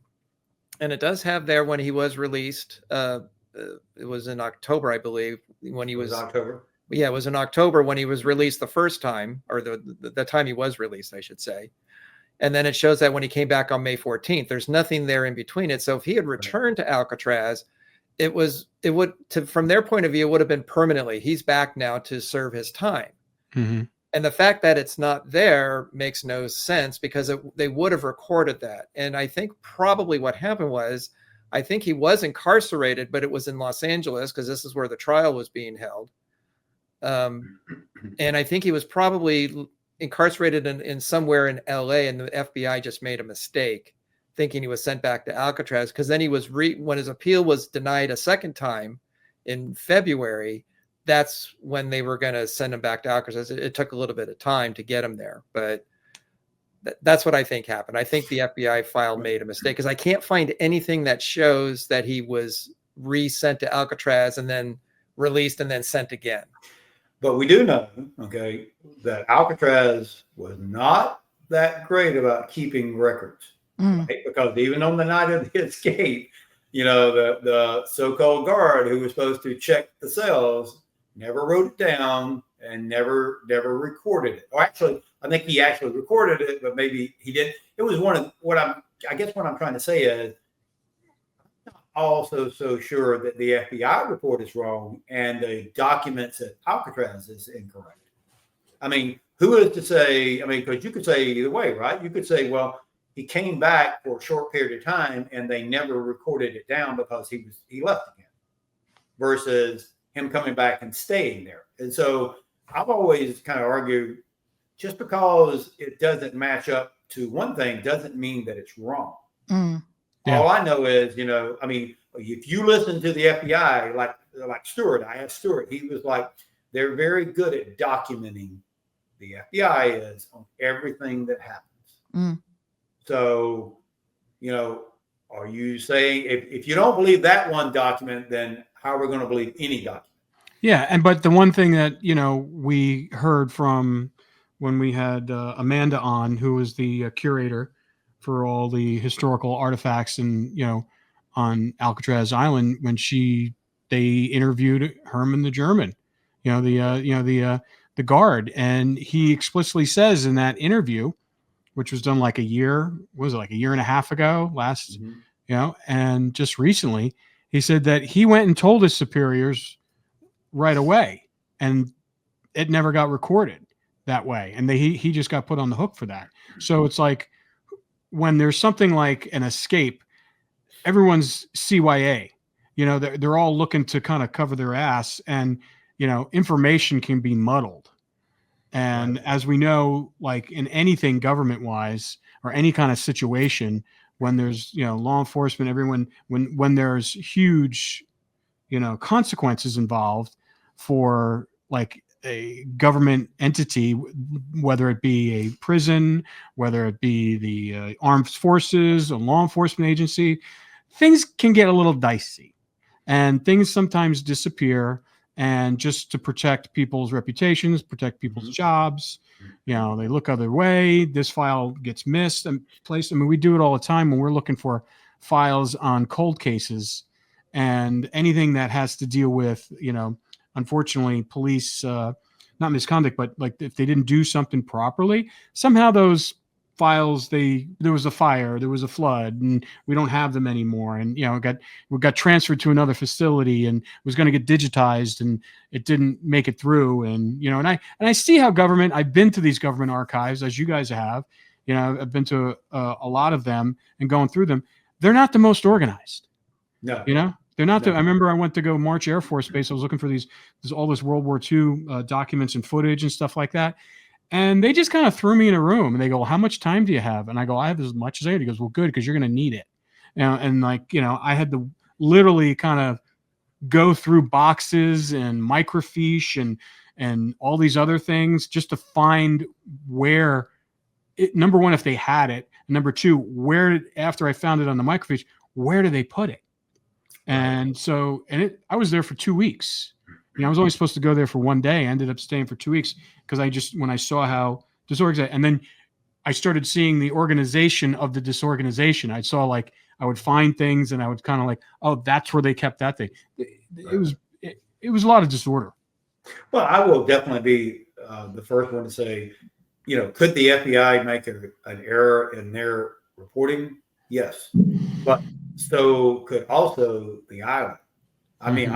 And it does have there when he was released. It was in October, I believe, when he was October. Yeah, it was in October when he was released the first time, or the time he was released, I should say. And then it shows that when he came back on May 14th, there's nothing there in between it. So if he had returned to Alcatraz, from their point of view, it would have been permanently. He's back now to serve his time. Mm-hmm. And the fact that it's not there makes no sense, because they would have recorded that. And I think probably what happened was I think he was incarcerated, but it was in Los Angeles because this is where the trial was being held. And I think he was probably incarcerated in somewhere in LA, and the FBI just made a mistake thinking he was sent back to Alcatraz, because then he was when his appeal was denied a second time in February, that's when they were going to send him back to Alcatraz. It took a little bit of time to get him there, but that's what I think happened. I think the FBI file made a mistake, because I can't find anything that shows that he was resent to Alcatraz and then released and then sent again. But we do know, okay, that Alcatraz was not that great about keeping records, right? Because even on the night of the escape, you know, the so-called guard who was supposed to check the cells never wrote it down and never recorded it. Or actually, I think he actually recorded it, but maybe he didn't. It was one of what I guess what I'm trying to say is, I'm not also so sure that the FBI report is wrong and the documents at Alcatraz is incorrect. I mean, who is to say? I mean, because you could say either way, right? You could say, well, he came back for a short period of time and they never recorded it down because he left again, versus him coming back and staying there. And so I've always kind of argued, just because it doesn't match up to one thing doesn't mean that it's wrong. Yeah. All I know is, you know, I mean, if you listen to the FBI, like Stewart, I asked Stewart, he was like, they're very good at documenting, the FBI is, on everything that happens. So, you know, are you saying if you don't believe that one document, then how are we going to believe any document? Yeah. But the one thing that, you know, we heard from when we had Amanda on, who was the curator for all the historical artifacts and, you know, on Alcatraz Island, when they interviewed Herman the German, the guard, and he explicitly says in that interview, which was done like a year and a half ago you know, and just recently, he said that he went and told his superiors right away, and it never got recorded that way. And he just got put on the hook for that. So it's like, when there's something like an escape, everyone's CYA, you know, they're all looking to kind of cover their ass, and, you know, information can be muddled. And as we know, like in anything government wise or any kind of situation, when there's, you know, law enforcement, everyone, when there's huge, you know, consequences involved for like a government entity, whether it be a prison, whether it be the armed forces, a law enforcement agency, things can get a little dicey, and things sometimes disappear. And just to protect people's reputations, protect people's jobs, you know, they look other way. This file gets missed and placed. I mean, we do it all the time when we're looking for files on cold cases and anything that has to deal with, you know, unfortunately, police, not misconduct, but like if they didn't do something properly, somehow those files, there was a fire, there was a flood, and we don't have them anymore. And, you know, we got transferred to another facility and was going to get digitized, and it didn't make it through. And, you know, and I see how government, I've been to these government archives, as you guys have, you know, I've been to a lot of them and going through them. They're not the most organized. No, you know, they're not. No. I remember I went to go March Air Force Base. I was looking for all this World War II documents and footage and stuff like that. And they just kind of threw me in a room and they go, well, how much time do you have? And I go, I have as much as I need. He goes, well, good, because you're going to need it. You know, and like, you know, I had to literally kind of go through boxes and microfiche and all these other things just to find where number one, if they had it, and number two, after I found it on the microfiche, where do they put it? And so, I was there for 2 weeks. You know, I was only supposed to go there for one day. I ended up staying for 2 weeks because when I saw how disorganized, and then I started seeing the organization of the disorganization. I saw, like, I would find things and I would kind of like, oh, that's where they kept that thing. It was a lot of disorder. Well, I will definitely be the first one to say, you know, could the FBI make an error in their reporting? Yes. But so could also the island. I mean,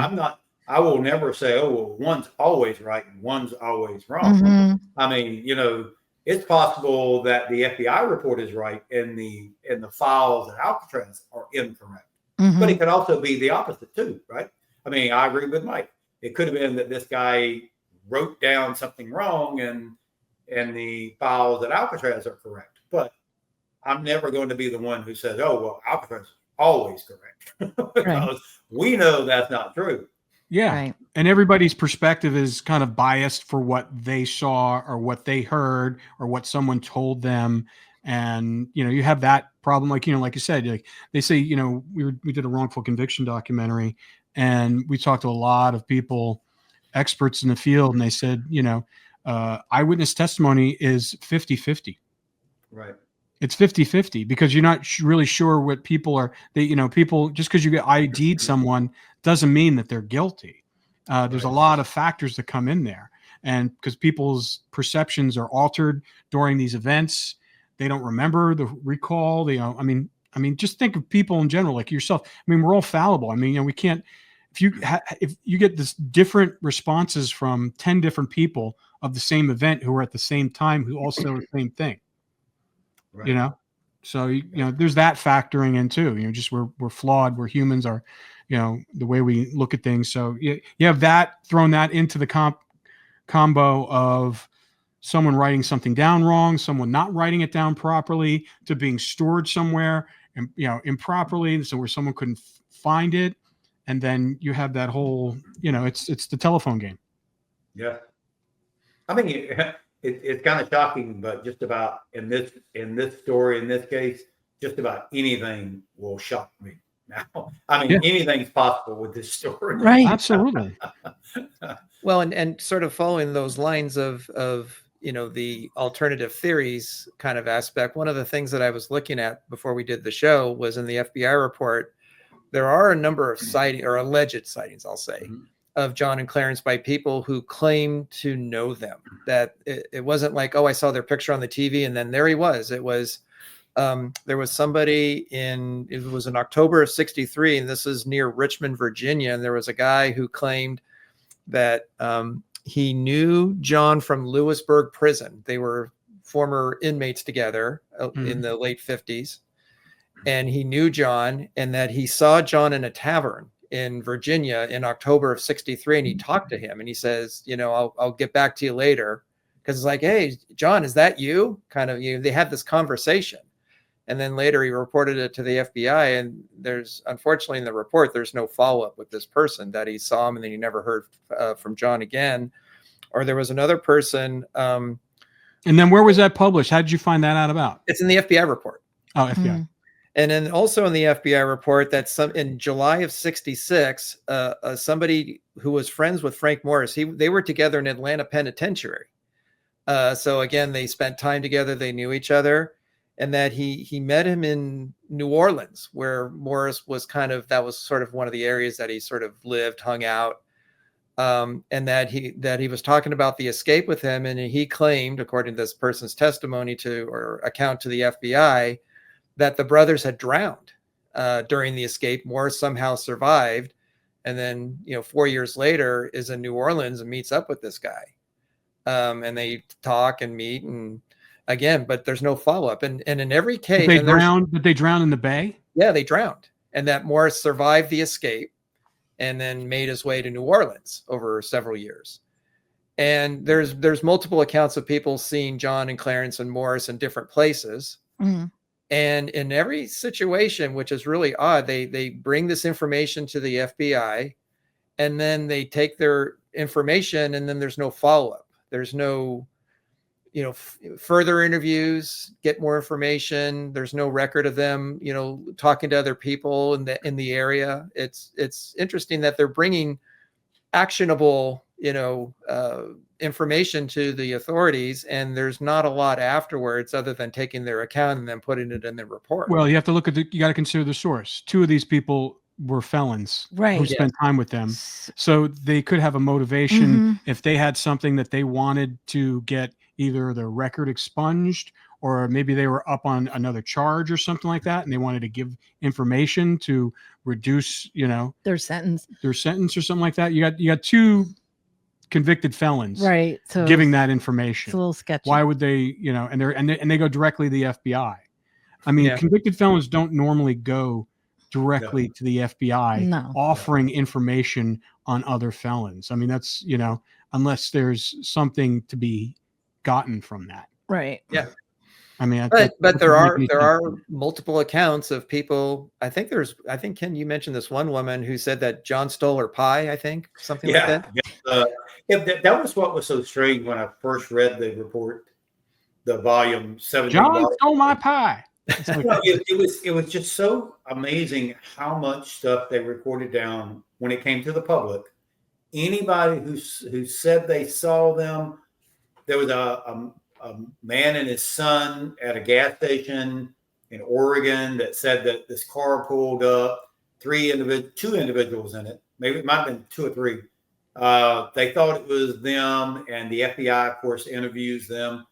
I will never say, oh, well, one's always right and one's always wrong. I mean, you know, it's possible that the FBI report is right and the files at Alcatraz are incorrect. But it could also be the opposite too, right? I mean, I agree with Mike. It could have been that this guy wrote down something wrong and the files at Alcatraz are correct. But I'm never going to be the one who says, oh, well, Alcatraz is always correct. Because we know that's not true. Yeah. Right. And everybody's perspective is kind of biased for what they saw or what they heard or what someone told them. And, you know, you have that problem. Like, you know, like you said, like they say, you know, we did a wrongful conviction documentary and we talked to a lot of people, experts in the field. And they said, you know, eyewitness testimony is 50-50. Right. It's 50-50 because you're not really sure what people are. You know, people, just because you get ID'd someone doesn't mean that they're guilty. There's a lot of factors that come in there. And because people's perceptions are altered during these events, they don't remember the recall. They, I mean, just think of people in general, like yourself. I mean, we're all fallible. I mean, you know, we can't, if you get this different responses from 10 different people of the same event who are at the same time, who all say the same thing. Right. You know, so you know, there's that factoring in too. You know, just we're flawed. We're humans. Are, you know, the way we look at things. So you have that, thrown that into the combo of someone writing something down wrong, someone not writing it down properly, to being stored somewhere and, you know, improperly, so where someone couldn't find it, and then you have that whole, you know, it's the telephone game. Yeah, I mean. It's kind of shocking, but just about in this story, in this case, just about anything will shock me now. I mean, anything's possible with this story. Right. Absolutely. Well, and sort of following those lines of, you know, the alternative theories kind of aspect, one of the things that I was looking at before we did the show was in the FBI report, there are a number of sightings, or alleged sightings, I'll say, of John and Clarence by people who claim to know them. That it wasn't like, oh, I saw their picture on the TV and then there he was. It was, there was somebody it was in October of '63, and this is near Richmond, Virginia. And there was a guy who claimed that he knew John from Lewisburg prison. They were former inmates together in the late 50s. And he knew John, and that he saw John in a tavern in Virginia in October of '63, and he talked to him, and he says, you know, I'll get back to you later, because it's like, hey, John, is that you? Kind of, you know, they had this conversation, and then later he reported it to the FBI, and there's, unfortunately, in the report, there's no follow-up with this person, that he saw him and then he never heard from John again. Or there was another person. And then where was that published? How did you find that out about? It's in the FBI report. Oh, FBI. And then also in the FBI report that in July of '66, somebody who was friends with Frank Morris, they were together in Atlanta Penitentiary. So again, they spent time together. They knew each other, and that he met him in New Orleans, where Morris was that was sort of one of the areas that he sort of lived, hung out, and that he was talking about the escape with him, and he claimed, according to this person's testimony or account to the FBI, that the brothers had drowned during the escape. Morris somehow survived, and then, you know, 4 years later is in New Orleans and meets up with this guy, and they talk and meet, and again, but there's no follow-up. And in every case, Did they drown in the bay? Yeah, they drowned, and that Morris survived the escape and then made his way to New Orleans over several years. And there's multiple accounts of people seeing John and Clarence and Morris in different places. And in every situation, which is really odd, they bring this information to the FBI, and then they take their information, and then there's no follow-up. There's no, you know, further interviews, get more information. There's no record of them, you know, talking to other people in the area. It's interesting that they're bringing actionable, you know, information to the authorities, and there's not a lot afterwards other than taking their account and then putting it in the report. Well, you have to look at you got to consider the source. Two of these people were felons, right, who spent time with them, so they could have a motivation if they had something that they wanted to get either the record expunged, or maybe they were up on another charge or something like that, and they wanted to give information to reduce, you know, their sentence or something like that. You got two convicted felons, right? So giving that information, it's a little sketchy. Why would they, you know? And they go directly to the FBI. I mean, convicted felons don't normally go directly to the FBI No. offering information on other felons. I mean, that's, unless there's something to be gotten from that. Right. Yeah. I mean, But there are multiple accounts of people. I think Ken, you mentioned this one woman who said that John stole her pie. I think something like that. That was what was so strange when I first read the report, the volume 7. John stole my pie. It was just so amazing how much stuff they recorded down when it came to the public. Anybody who said they saw them, there was a man and his son at a gas station in Oregon that said that this car pulled up, two individuals in it. Maybe it might have been 2 or 3. They thought it was them, and the FBI, of course, interviews them.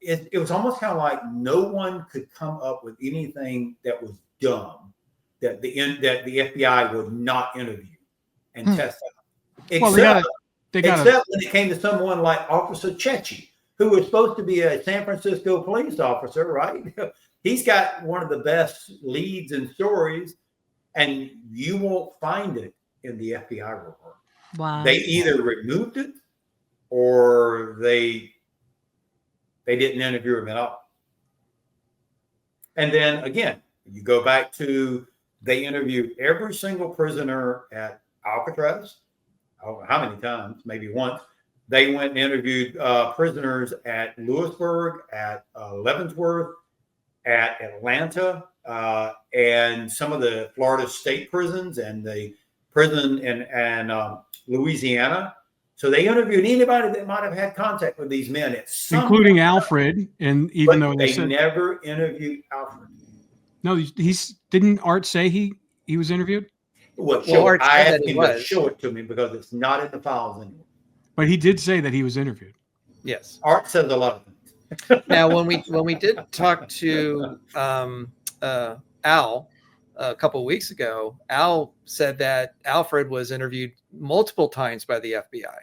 It was almost kind of like no one could come up with anything that was dumb that the FBI would not interview and test out. Except when it came to someone like Officer Chechi, who was supposed to be a San Francisco police officer, right? He's got one of the best leads and stories, and you won't find it in the FBI report. Wow. They either removed it or they didn't interview him at all. And then again, you go back to, they interviewed every single prisoner at Alcatraz. I don't know how many times, maybe once. They went and interviewed prisoners at Lewisburg, at Leavenworth, at Atlanta, and some of the Florida state prisons and the prison in Louisiana. So they interviewed anybody that might have had contact with these men, including Alfred. And even though they never interviewed Alfred. No, didn't Art say he was interviewed? Well, I asked him to show it to me because it's not in the files anymore. But he did say that he was interviewed. Yes. Art says a lot of things. Now, when we did talk to Al a couple of weeks ago, Al said that Alfred was interviewed multiple times by the FBI.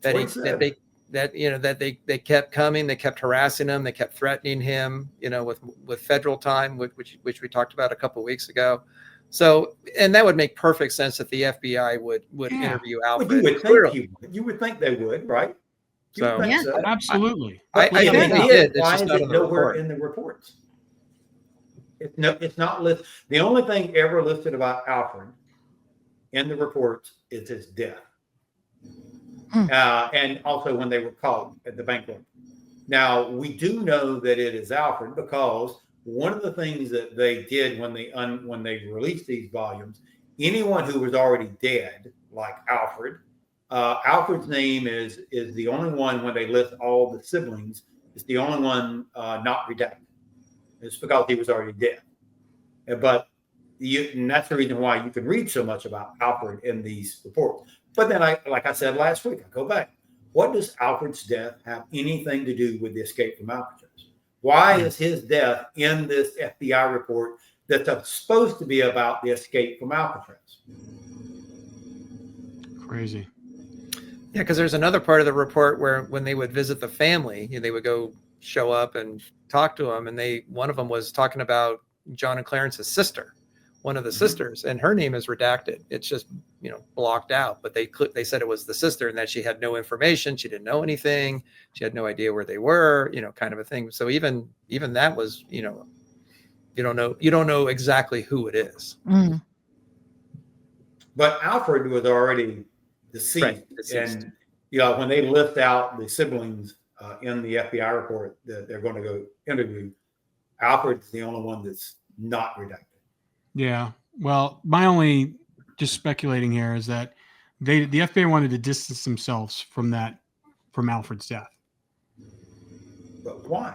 That they kept coming, they kept harassing him, they kept threatening him, with federal time, which we talked about a couple of weeks ago. So, and that would make perfect sense that the FBI would interview Alfred. Well, you would think they would, right? So, absolutely. I think they did. Why is it nowhere in the reports? It's not listed. The only thing ever listed about Alfred in the reports is his death. And also when they were caught at the bank robbery. Now, we do know that it is Alfred because one of the things that they did when they released these volumes, anyone who was already dead, like Alfred, Alfred's name is the only one when they list all the siblings. It's the only one not redacted. It's because he was already dead. But and that's the reason why you can read so much about Alfred in these reports. But then, like I said last week, I go back. What does Alfred's death have anything to do with the escape from Alcatraz? Why is his death in this FBI report that's supposed to be about the escape from Alcatraz? Crazy. Yeah, because there's another part of the report where when they would visit the family, they would go show up and talk to them, and one of them was talking about John and Clarence's sister, one of the sisters, and her name is redacted. It's just blocked out. But they said it was the sister, and that she had no information. She didn't know anything. She had no idea where they were. Kind of a thing. So even that was you don't know exactly who it is. Mm. But Alfred was already deceased. Right, deceased. And when they list out the siblings in the FBI report that they're going to go interview, Alfred's the only one that's not redacted. Yeah. Well, my only just speculating here is that the FBI wanted to distance themselves from Alfred's death. But why?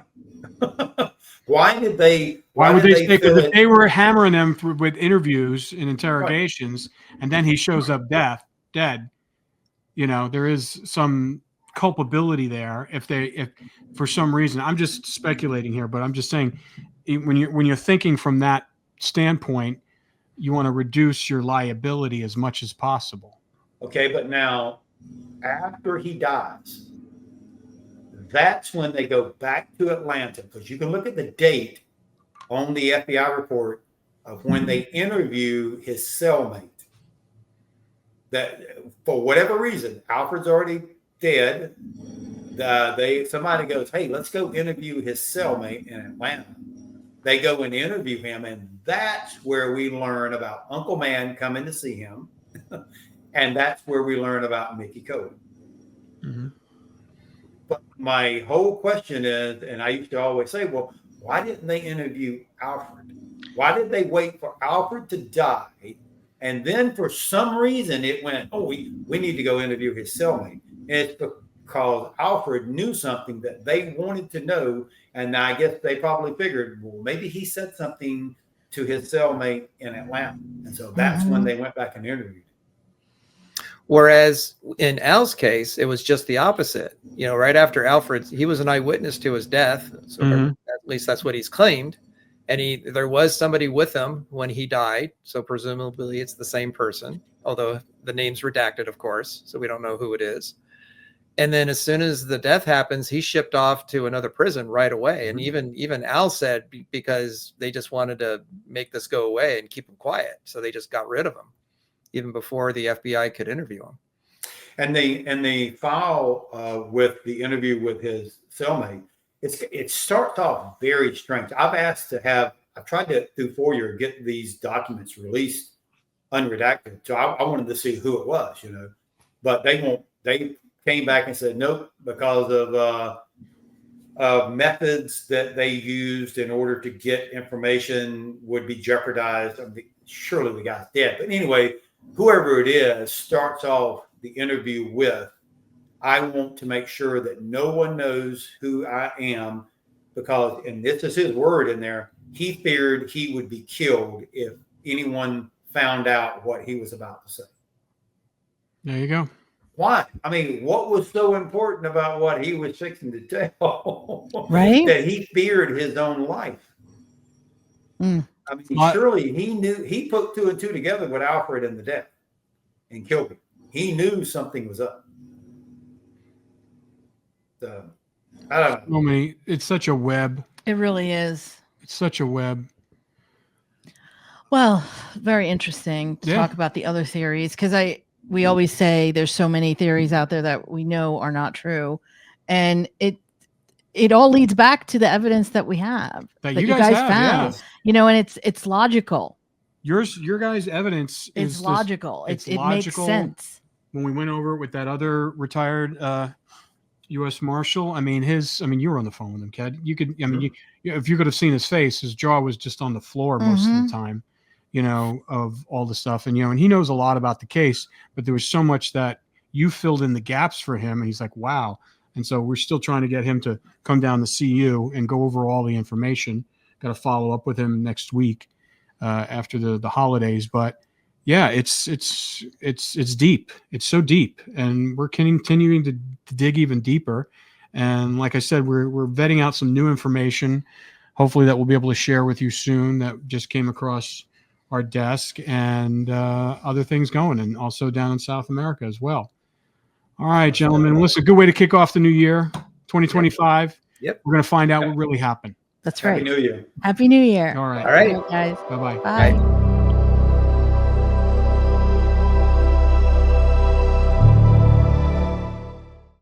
Why would they say? Because if they were hammering them with interviews and interrogations, and then he shows up dead, there is some culpability there. If for some reason, I'm just speculating here, but I'm just saying, when you're thinking from that standpoint, you want to reduce your liability as much as possible. Okay, but now after he dies, that's when they go back to Atlanta, because you can look at the date on the FBI report of when they interview his cellmate. That for whatever reason, Alfred's already dead. Somebody goes, hey, let's go interview his cellmate in Atlanta. They go and interview him, and that's where we learn about Uncle Man coming to see him. And that's where we learn about Mickey Cody. Mm-hmm. But my whole question is, and I used to always say, well, why didn't they interview Alfred? Why did they wait for Alfred to die? And then for some reason it went, oh, we need to go interview his cellmate. And it's because Alfred knew something that they wanted to know. And I guess they probably figured, well, maybe he said something to his cellmate in Atlanta. And so that's when they went back and interviewed. Whereas in Al's case, it was just the opposite. You know, right after Alfred, he was an eyewitness to his death. So at least that's what he's claimed. And there was somebody with him when he died. So presumably it's the same person, although the name's redacted, of course. So we don't know who it is. And then as soon as the death happens, he's shipped off to another prison right away. And even Al said, because they just wanted to make this go away and keep him quiet. So they just got rid of him even before the FBI could interview him. And the file with the interview with his cellmate, it starts off very strange. I've tried to through FOIA get these documents released unredacted. So I wanted to see who it was, you know, but they came back and said nope, because of methods that they used in order to get information would be jeopardized. I mean, surely the guy's dead. But anyway, whoever it is starts off the interview with, I want to make sure that no one knows who I am, because, and this is his word in there, he feared he would be killed if anyone found out what he was about to say. There you go. Why? I mean, what was so important about what he was fixing to tell? Right? That he feared his own life. I mean, surely he knew, he put two and two together with Alfred and the death and killed him. He knew something was up. So, I don't know. It's such a web. It really is. It's such a web. Well, very interesting to talk about the other theories, because we always say there's so many theories out there that we know are not true, and it all leads back to the evidence that we have that you guys found. Yeah. You know, and it's logical. Your guys' evidence is logical. It makes sense. When we went over it with that other retired U.S. Marshal, I mean, you were on the phone with him, Ked. You could, I mean, if you could have seen his face, his jaw was just on the floor most of the time, you know, of all the stuff. And, you know, and he knows a lot about the case, but there was so much that you filled in the gaps for him. And he's like, wow. And so we're still trying to get him to come down to see you and go over all the information. Got to follow up with him next week after the holidays. But yeah, it's deep. It's so deep, and we're continuing to dig even deeper. And like I said, we're vetting out some new information, hopefully that we'll be able to share with you soon, that just came across our desk, and other things going, and also down in South America as well. All right, gentlemen. Well, it's a good way to kick off the new year, 2025. Yep. We're going to find out what really happened. That's right. Happy New Year. Happy New Year. All right. All right, guys. Bye-bye. Bye.